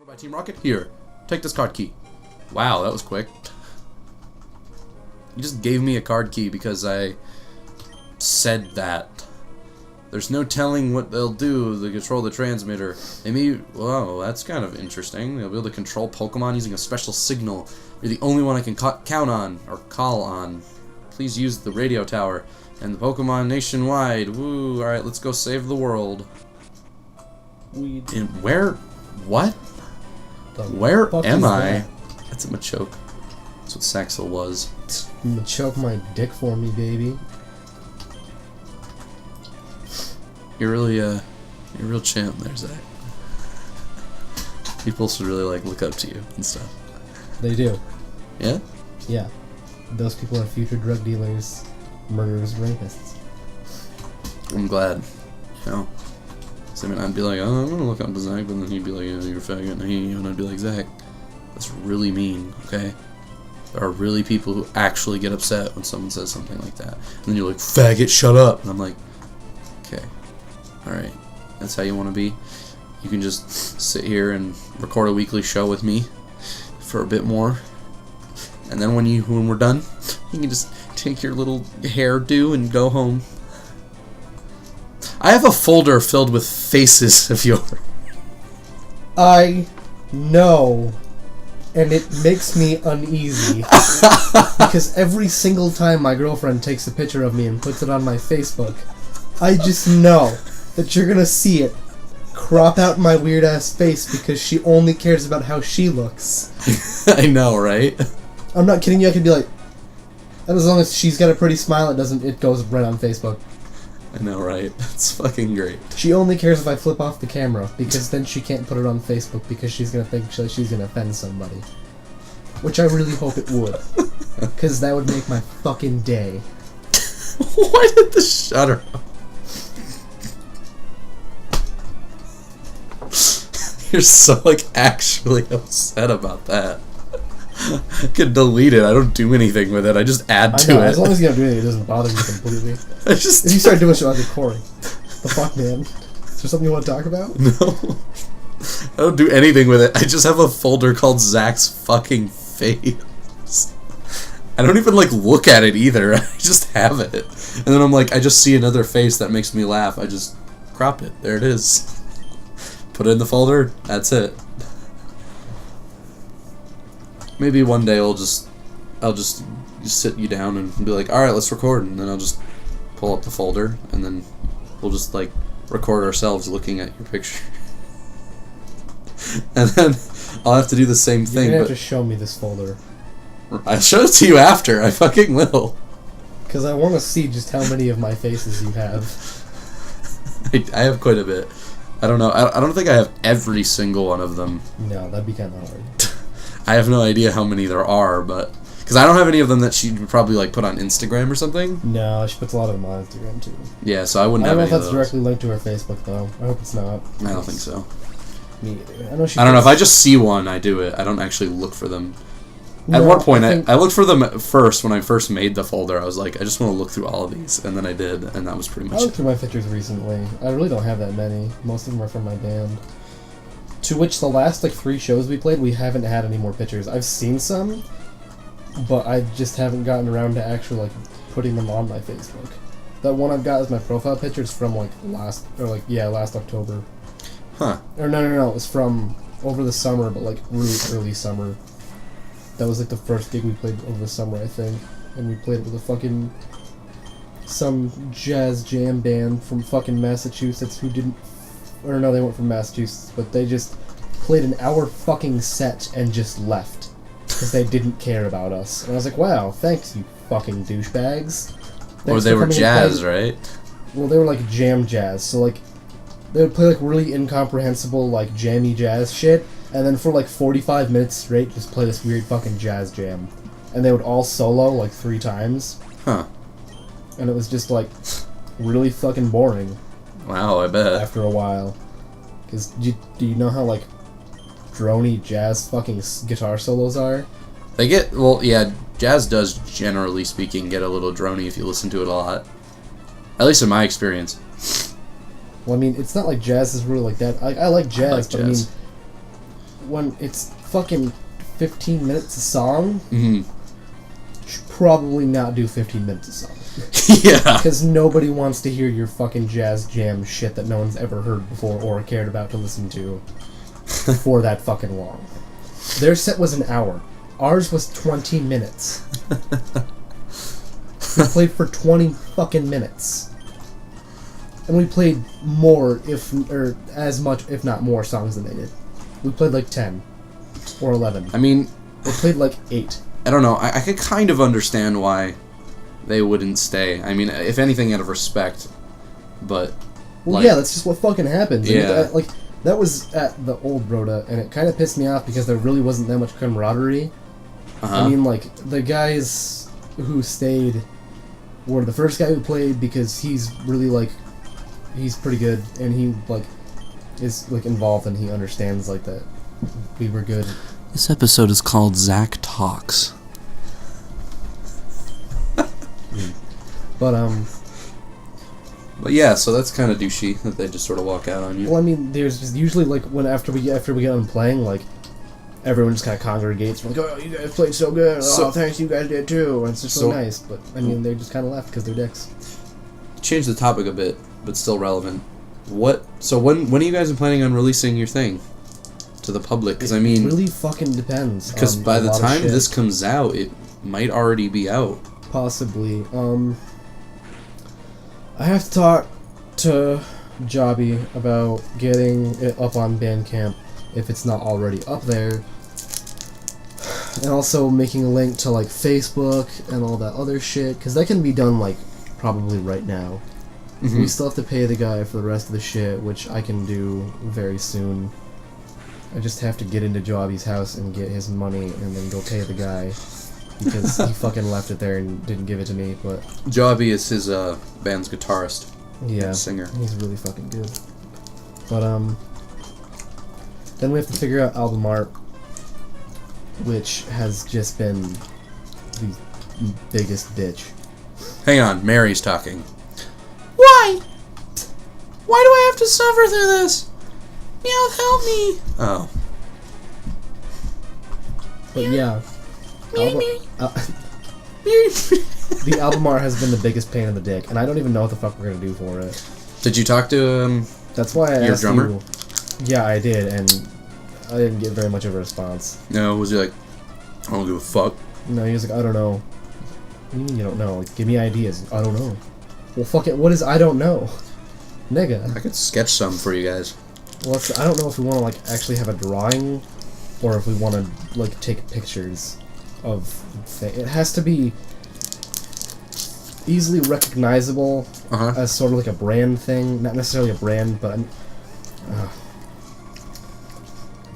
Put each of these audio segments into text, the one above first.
By Team Rocket? Here, take this card key. Wow, that was quick. You just gave me a card key because I said that. There's no telling what they'll do to control the transmitter. They may... Whoa, that's kind of interesting. They'll be able to control Pokemon using a special signal. You're the only one I can count on, or call on. Please use the radio tower and the Pokemon nationwide. Woo, alright, let's go save the world. Where? What? Where am I? That's a Machoke. That's what Saxel was. Machoke my dick for me, baby. You're really, you're a real champ there, Zach. People should really, like, look up to you and stuff. They do. Yeah? Yeah. Those people are future drug dealers, murderers, rapists. I'm glad. You know? So, I mean, I'd be like, oh, I'm gonna look up to Zach, but then he'd be like, yeah, you're a faggot, and I'd be like, Zach, that's really mean, okay? There are really people who actually get upset when someone says something like that. And then you're like, faggot, shut up! And I'm like, okay. Alright. That's how you want to be? You can just sit here and record a weekly show with me for a bit more. And then when we're done, you can just take your little hairdo and go home. I have a folder filled with faces of yours. I know. And it makes me uneasy. Because every single time my girlfriend takes a picture of me and puts it on my Facebook, I just know that you're gonna see it crop out my weird ass face because she only cares about how she looks. I know, right? I'm not kidding you, I could be like, and as long as she's got a pretty smile, it goes right on Facebook. I know, right? That's fucking great. She only cares if I flip off the camera, because then she can't put it on Facebook because she's gonna think she's gonna offend somebody. Which I really hope it would. Because that would make my fucking day. Why did the shutter up? You're so, like, actually upset about that. I could delete it. I don't do anything with it. I just add to it. As long as you don't do anything, it doesn't bother me completely. If you start doing shit, I'll be recording. The fuck, man? Is there something you want to talk about? No. I don't do anything with it. I just have a folder called Zach's fucking face. I don't even, like, look at it either. I just have it. And then I'm like, I just see another face that makes me laugh. I just crop it. There it is. Put it in the folder. That's it. Maybe one day I'll just sit you down and be like, alright, let's record, and then I'll just pull up the folder, and then we'll just, like, record ourselves looking at your picture. And then I'll have to do the same thing. You're gonna have to show me this folder. I'll show it to you after. I fucking will. Because I want to see just how many of my faces you have. I have quite a bit. I don't know. I don't think I have every single one of them. No, that'd be kind of hard. I have no idea how many there are, but... Because I don't have any of them that she would probably, like, put on Instagram or something. No, she puts a lot of them on Instagram, too. Yeah, so I wouldn't have any of those. I don't know if that's directly linked to her Facebook, though. I hope it's not. I don't think so. Me either. I don't know, if I just see one, I do it. I don't actually look for them. At one point, I looked for them at first when I first made the folder. I was like, I just want to look through all of these, and then I did, and that was pretty much it. I looked through my pictures recently. I really don't have that many. Most of them are from my band. To which the last, like, 3 shows we played, we haven't had any more pictures. I've seen some, but I just haven't gotten around to actually, like, putting them on my Facebook. That one I've got is my profile picture. It's from, like, last October. Huh. Or no, it was from over the summer, but, like, really early summer. That was, like, the first gig we played over the summer, I think. And we played it with a fucking... some jazz jam band from fucking Massachusetts who didn't... Or no, they weren't from Massachusetts, but they just played an hour fucking set and just left. Because they didn't care about us. And I was like, wow, thanks, you fucking douchebags. Or they were jazz, right? Well, they were like jam jazz, so like, they would play like really incomprehensible, like jammy jazz shit, and then for like 45 minutes straight just play this weird fucking jazz jam. And they would all solo like 3 times. Huh. And it was just like, really fucking boring. Wow, I bet. After a while. Because do you know how, like, droney jazz fucking guitar solos are? They get... Well, yeah, jazz does, generally speaking, get a little droney if you listen to it a lot. At least in my experience. Well, I mean, it's not like jazz is really like that. I like jazz, but I mean... when it's fucking 15 minutes a song, Mm-hmm. should probably not do 15 minutes a song. Yeah. Because nobody wants to hear your fucking jazz jam shit that no one's ever heard before or cared about to listen to for that fucking long. Their set was an hour. Ours was 20 minutes. We played for 20 fucking minutes. And we played more, or as much, if not more, songs than they did. We played like 10 or 11. I mean, They played like 8. I don't know. I could kind of understand why they wouldn't stay. I mean, if anything, out of respect. But, Well, like, yeah, that's just what fucking happens. Yeah. I mean, that was at the old Rhoda, and it kind of pissed me off because there really wasn't that much camaraderie. uh-huh. I mean, like, the guys who stayed were the first guy who played because he's really, like, he's pretty good, and he, like, is, like, involved, and he understands, like, that we were good. This episode is called Zach Talks. But yeah, so that's kind of douchey that they just sort of walk out on you. well, I mean, there's just usually, like, when after we get done playing, like, everyone just kind of congregates, like, oh, you guys played so good, So- oh, thanks, you guys did too, and it's just so So- nice, but, I mean, they just kind of left because they're dicks. Change the topic a bit, but still relevant. So when are you guys planning on releasing your thing to the public? Because I mean, It really fucking depends. because on by a the lot of time shit. this comes out, it might already be out. Possibly. I have to talk to Jobby about getting it up on Bandcamp if it's not already up there. And also making a link to, like, Facebook and all that other shit, because that can be done, like, probably right now. Mm-hmm. We still have to pay the guy for the rest of the shit, which I can do very soon. I just have to get into Jobby's house and get his money and then go pay the guy. Because he fucking left it there and didn't give it to me, but... Jobby is his band's guitarist, Yeah, singer. he's really fucking good. But, then we have to figure out album art, which has just been the biggest bitch. Hang on, Mary's talking. Why? Why do I have to suffer through this? Meow, help me! Oh. But yeah, the album art has been the biggest pain in the dick, and I don't even know what the fuck we're gonna do for it. Did you talk to That's why I Your asked drummer? you. Yeah, I did, and I didn't get very much of a response. No, was he like, I don't give a fuck? No, he was like, I don't know. What do you mean you don't know? Like, give me ideas. I don't know. Well, fuck it. What is I don't know? Nigga. I could sketch some for you guys. Well, I don't know if we want to, like, actually have a drawing, or if we want to, like, take pictures of things. It has to be easily recognizable Uh-huh. as sort of like a brand thing. Not necessarily a brand, but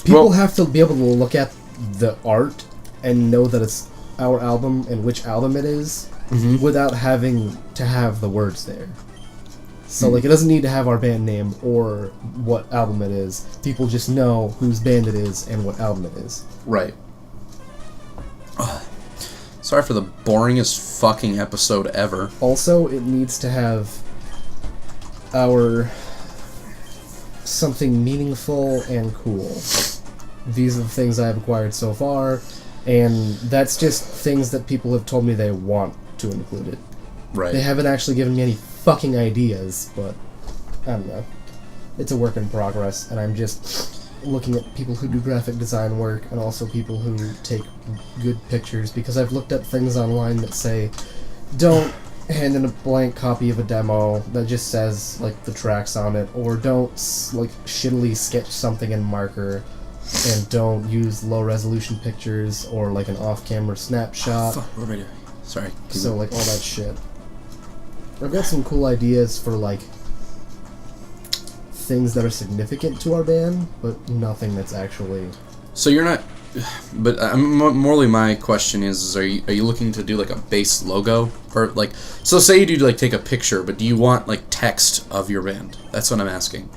people Well- have to be able to look at the art and know that it's our album and which album it is Mm-hmm. without having to have the words there. So, like, it doesn't need to have our band name or what album it is. People just know whose band it is and what album it is. Right. Ugh. Sorry for the boringest fucking episode ever. Also, it needs to have our something meaningful and cool. These are the things I've acquired so far, and that's just things that people have told me they want to include it. Right. They haven't actually given me any fucking ideas, but I don't know. It's a work in progress, and I'm just looking at people who do graphic design work and also people who take good pictures, because I've looked at things online that say, don't hand in a blank copy of a demo that just says, like, the tracks on it, or don't, like, shittily sketch something in marker, and don't use low-resolution pictures or, like, an off-camera snapshot. Fuck, what am I doing? Sorry. So, like, all that shit. I've got some cool ideas for, like, things that are significant to our band, but nothing that's actually... So you're not... But morally my question is are you looking to do, like, a base logo? Or, like... So say you do, like, take a picture, but do you want, like, text of your band? That's what I'm asking.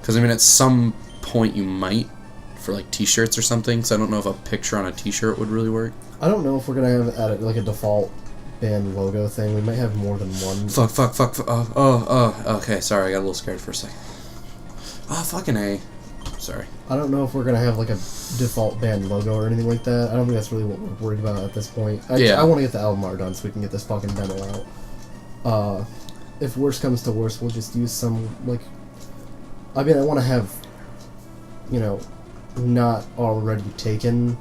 Because, I mean, at some point you might for, like, t-shirts or something, so I don't know if a picture on a t-shirt would really work. I don't know if we're gonna have at it, like, a default band logo thing. We might have more than one. Fuck. Okay, sorry, I got a little scared for a second. Oh, fucking A. Sorry. I don't know if we're gonna have like a default band logo or anything like that. I don't think that's really what we're worried about at this point. I want to get the album art done so we can get this fucking demo out. If worse comes to worse, we'll just use some like. I mean, I want to have, you know, not already taken,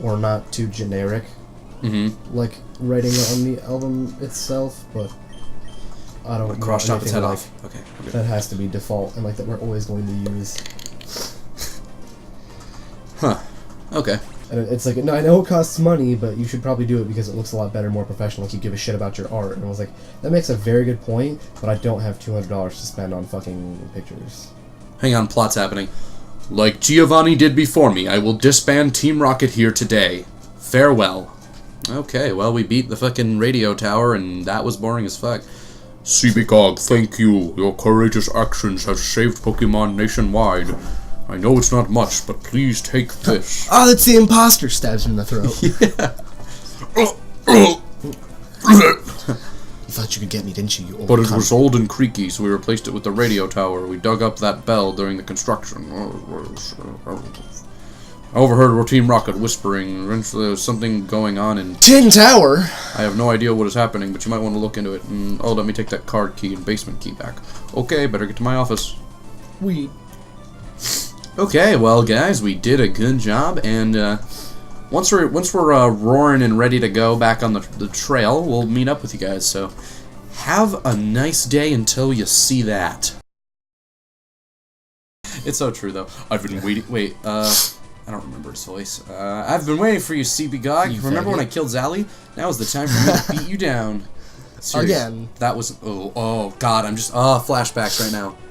or not too generic. Like writing on the album itself, but I don't. Cross chop its head off. Okay. That has to be default, and like that we're always going to use. Huh. Okay. And it's like, no, I know it costs money, but you should probably do it because it looks a lot better, more professional if you give a shit about your art. And I was like, that makes a very good point, but I don't have $200 to spend on fucking pictures. Hang on, plot's happening. Like Giovanni did before me, I will disband Team Rocket here today. Farewell. Okay, well, we beat the fucking radio tower, and that was boring as fuck. Seabigog, thank you. Your courageous actions have saved Pokemon nationwide. I know it's not much, but please take this. Oh, that's the imposter! Stabs him in the throat. You thought you could get me, didn't you, old But it cunt? was old and creaky, so we replaced it with the radio tower. We dug up that bell during the construction. I overheard Team Rocket whispering. Eventually there was something going on in Tin Tower! I have no idea what is happening, but you might want to look into it. And, oh, let me take that card key and basement key back. Okay, better get to my office. Okay, well, guys, we did a good job, and once we're roaring and ready to go back on the trail, we'll meet up with you guys. So, have a nice day until you see that. It's so true, though. I've been waiting. Wait, I don't remember his voice. I've been waiting for you, CB Remember when I killed Zally? Now is the time for me to beat you down. Seriously, Again. That was oh god. I'm just flashbacks right now.